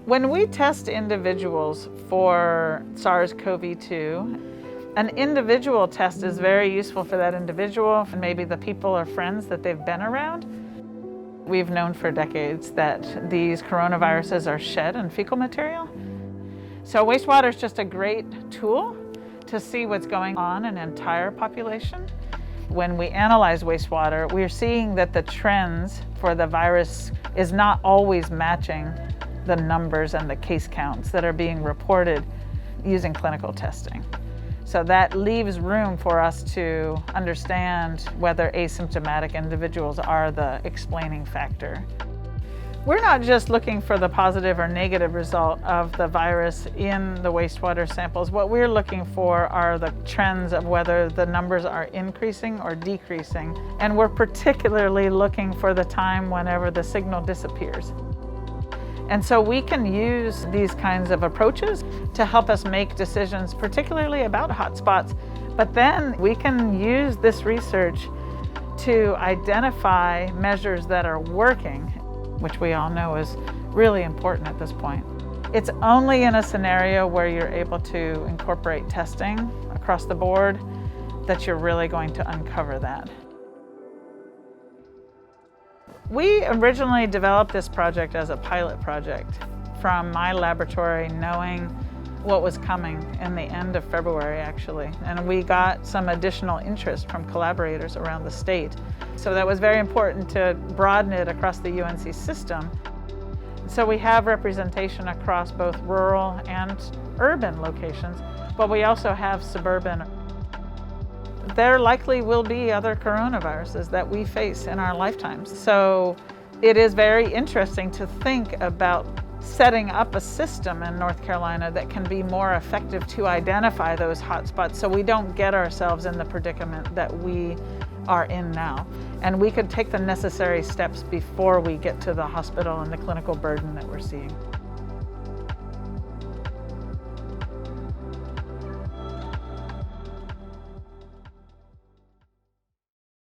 When we test individuals for SARS-CoV-2, an individual test is very useful for that individual and maybe the people or friends that they've been around. We've known for decades that these coronaviruses are shed in fecal material. So wastewater is just a great tool to see what's going on in an entire population. When we analyze wastewater, we're seeing that the trends for the virus is not always matching the numbers and the case counts that are being reported using clinical testing. So that leaves room for us to understand whether asymptomatic individuals are the explaining factor. We're not just looking for the positive or negative result of the virus in the wastewater samples. What we're looking for are the trends of whether the numbers are increasing or decreasing. And we're particularly looking for the time whenever the signal disappears. And so we can use these kinds of approaches to help us make decisions, particularly about hotspots. But then we can use this research to identify measures that are working, which we all know is really important at this point. It's only in a scenario where you're able to incorporate testing across the board that you're really going to uncover that. We originally developed this project as a pilot project from my laboratory, knowing what was coming in the end of February, actually. And we got some additional interest from collaborators around the state. So that was very important to broaden it across the UNC system. So we have representation across both rural and urban locations, but we also have suburban. There likely will be other coronaviruses that we face in our lifetimes. So it is very interesting to think about setting up a system in North Carolina that can be more effective to identify those hotspots so we don't get ourselves in the predicament that we are in now. And we could take the necessary steps before we get to the hospital and the clinical burden that we're seeing.